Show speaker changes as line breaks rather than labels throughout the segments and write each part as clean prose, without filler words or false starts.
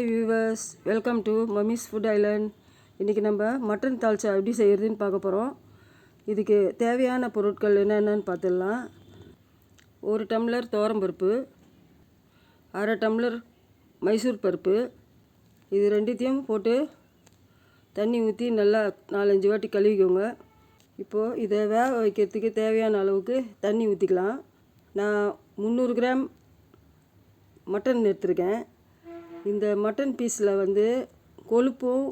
Hi viewers, welcome to mummy's food Island. இன்றைக்கி நம்ம mutton dalcha எப்படி செய்கிறதுன்னு பார்க்க போகிறோம். இதுக்கு தேவையான பொருட்கள் என்னென்னு பார்த்துடலாம். 1 டம்ளர் துவரம்பருப்பு, அரை டம்ளர் மைசூர் பருப்பு, இது ரெண்டுத்தையும் போட்டு தண்ணி ஊற்றி நல்லா 4-5 வாட்டி கழுவிக்கோங்க. இப்போது இதை வேக வைக்கிறதுக்கு தேவையான அளவுக்கு தண்ணி ஊற்றிக்கலாம். நான் 300 கிராம் மட்டன் எடுத்துருக்கேன். இந்த மட்டன் பீஸில் கொழுப்பும்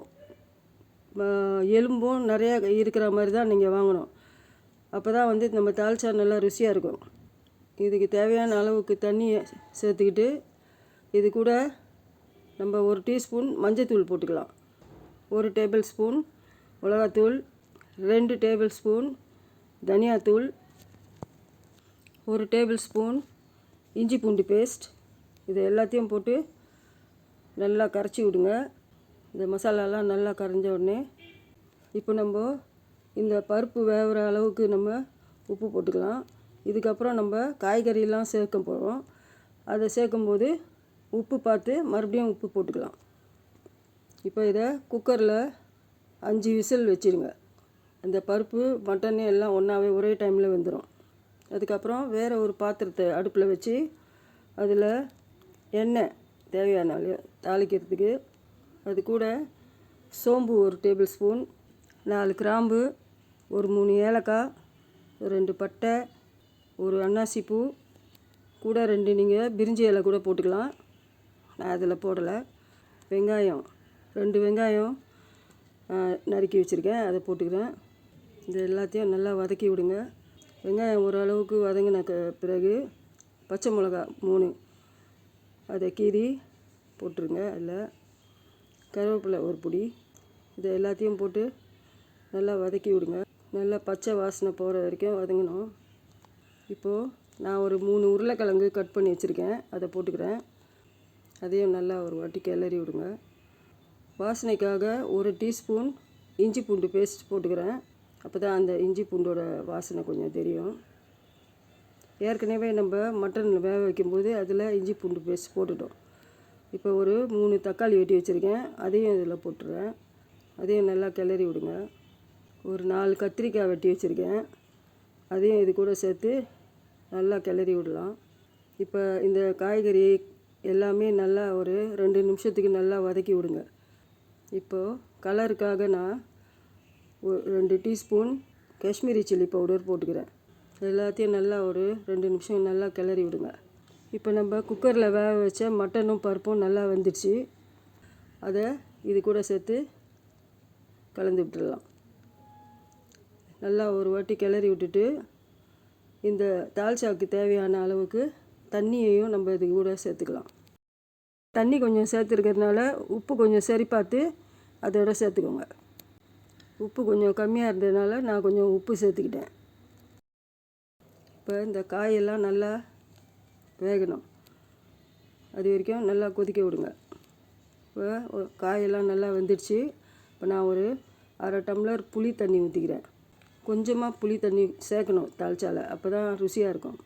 எலும்பும் நிறையா இருக்கிற மாதிரி தான் நீங்கள் வாங்கணும். அப்போ தான் நம்ம தால்ச்சா நல்லா ருசியாக இருக்கும். இதுக்கு தேவையான அளவுக்கு தண்ணியை சேர்த்துக்கிட்டு இது கூட நம்ம 1 டீஸ்பூன் மஞ்சத்தூள் போட்டுக்கலாம், 1 டேபிள் ஸ்பூன் மிளகாத்தூள், 2 டேபிள் ஸ்பூன் தனியாத்தூள், 1 டேபிள் ஸ்பூன் இஞ்சி பூண்டு பேஸ்ட். இது எல்லாத்தையும் போட்டு நல்லா கரைச்சி விடுங்க. இந்த மசாலாலாம் நல்லா கரைஞ்ச உடனே இப்போ நம்ம இந்த பருப்பு வேகிற அளவுக்கு நம்ம உப்பு போட்டுக்கலாம். இதுக்கப்புறம் நம்ம காய்கறியெல்லாம் சேர்க்க போகிறோம். அதை சேர்க்கும்போது உப்பு பார்த்து மறுபடியும் உப்பு போட்டுக்கலாம். இப்போ இதை குக்கரில் 5 விசில் வச்சுருங்க. அந்த பருப்பு மட்டன் எல்லாம் ஒன்றாவே ஒரே டைமில் வெந்துடும். அதுக்கப்புறம் வேறு ஒரு பாத்திரத்தை அடுப்பில் வச்சு அதில் எண்ணெய் தேவையான தாளிக்கிறதுக்கு, அது கூட சோம்பு 1 டேபிள் ஸ்பூன், 4 கிராம்பு, ஒரு 3 ஏலக்காய், 2 பட்டை, 1 அன்னாசி பூ, கூட 2 நீங்கள் பிரிஞ்சி இலை கூட போட்டுக்கலாம். நான் அதில் போடலை. வெங்காயம் 2 வெங்காயம் நறுக்கி வச்சுருக்கேன், அதை போட்டுக்கிறேன். இது எல்லாத்தையும் நல்லா வதக்கி விடுங்க. வெங்காயம் ஓரளவுக்கு வதங்கின பிறகு பச்சை மிளகா 3 அதை கீறி போட்டுருங்க. அதில் கருவேப்பிலை 1 பிடி, இதை எல்லாத்தையும் போட்டு நல்லா வதக்கி விடுங்க. நல்லா பச்சை வாசனை போகிற வரைக்கும் வதங்கணும். இப்போது நான் ஒரு 3 உருளைக்கிழங்கு கட் பண்ணி வச்சுருக்கேன், அதை போட்டுக்கிறேன். அதையும் நல்லா ஒரு வாட்டி கிளறி விடுங்க. வாசனைக்காக 1 டீஸ்பூன் இஞ்சி பூண்டு பேஸ்ட் போட்டுக்கிறேன். அப்போ தான் அந்த இஞ்சி பூண்டோட வாசனை கொஞ்சம் தெரியும். ஏற்கனவே நம்ம மட்டனில் வேக வைக்கும்போது அதில் இஞ்சி பூண்டு பேஸ்ட் போட்டுட்டோம். இப்போ ஒரு 3 தக்காளி வெட்டி வச்சுருக்கேன், அதையும் இதில் போட்டுறேன். அதையும் நல்லா கிளறி விடுங்க. ஒரு 4 கத்திரிக்காய் வெட்டி வச்சுருக்கேன், அதையும் இது கூட சேர்த்து நல்லா கிளறி விடலாம். இப்போ இந்த காய்கறி எல்லாமே நல்லா ஒரு 2 நிமிஷத்துக்கு நல்லா வதக்கி விடுங்க. இப்போது கலருக்காக நான் 2 டீஸ்பூன் காஷ்மீரி சில்லி பவுடர் போட்டுக்கிறேன். எல்லாத்தையும் நல்லா ஒரு 2 நிமிஷம் நல்லா கிளறி விடுங்க. இப்போ நம்ம குக்கரில் வேக வச்ச மட்டனும் பருப்பும் நல்லா வெந்துடுச்சு. அதை இது கூட சேர்த்து கலந்து விட்டுடலாம். நல்லா ஒரு வாட்டி கிளறி விட்டுட்டு இந்த தால்ச்சாவுக்கு தேவையான அளவுக்கு தண்ணியையும் நம்ம இது கூட சேர்த்துக்கலாம். தண்ணி கொஞ்சம் சேர்த்துருக்கிறதுனால உப்பு கொஞ்சம் சரி பார்த்து அதோட சேர்த்துக்கோங்க. உப்பு கொஞ்சம் கம்மியாக இருந்ததுனால நான் கொஞ்சம் உப்பு சேர்த்துக்கிட்டேன். இப்போ இந்த காயெல்லாம் நல்லா வேகணும், அது வரைக்கும் நல்லா கொதிக்க விடுங்க. இப்போ காயெல்லாம் நல்லா வெந்துடுச்சு. இப்போ நான் ஒரு அரை டம்ளர் புளி தண்ணி ஊற்றிக்கிறேன். கொஞ்சமாக புளி தண்ணி சேர்க்கணும் தால்ச்சாவில், அப்போ தான் ருசியாக இருக்கும்.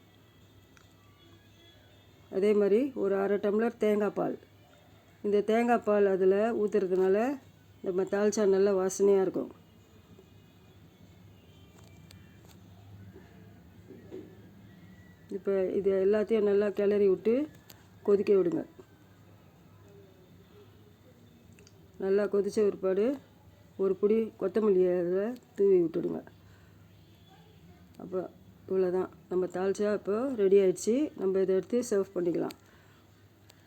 அதே மாதிரி ஒரு அரை டம்ளர் தேங்காய் பால். இந்த தேங்காய் பால் அதில் ஊற்றுறதுனால நம்ம தால்ச்சா நல்லா வாசனையாக இருக்கும். இப்போ இது எல்லாத்தையும் நல்லா கிளறி விட்டு கொதிக்க விடுங்க. நல்லா கொதித்த பிற்பாடு ஒரு பிடி கொத்தமல்லி அதில் தூவி விட்டுடுங்க. அப்போ இவ்வளோதான், நம்ம தால்ச்சா இப்போ ரெடி ஆகிடுச்சு. நம்ம இதை எடுத்து சர்வ் பண்ணிக்கலாம்.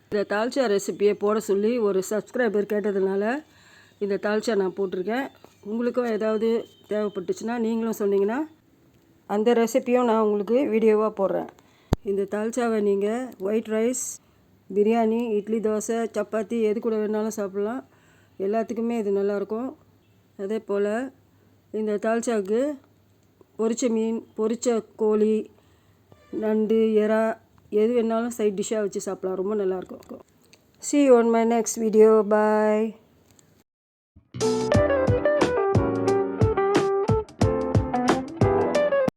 இந்த தால்ச்சா ரெசிப்பியை போட சொல்லி ஒரு சப்ஸ்கிரைபர் கேட்டதுனால இந்த தால்ச்சா நான் போட்டிருக்கேன். உங்களுக்கும் ஏதாவது தேவைப்பட்டுச்சுன்னா நீங்களும் சொன்னீங்கன்னா அந்த ரெசிப்பியும் நான் உங்களுக்கு வீடியோவாக போடுறேன். இந்த தால்ச்சாவை நீங்கள் ஒயிட் ரைஸ், பிரியாணி, இட்லி, தோசை, சப்பாத்தி எது கூட வேணாலும் சாப்பிட்லாம். எல்லாத்துக்குமே இது நல்லாயிருக்கும். அதே போல் இந்த தால்ச்சாவுக்கு பொரிச்ச மீன், பொரிச்ச கோழி, நண்டு, எறா எது வேணாலும் சைட் டிஷ்ஷாக வச்சு சாப்பிட்லாம். ரொம்ப நல்லாயிருக்கும். See you on my next video. Bye.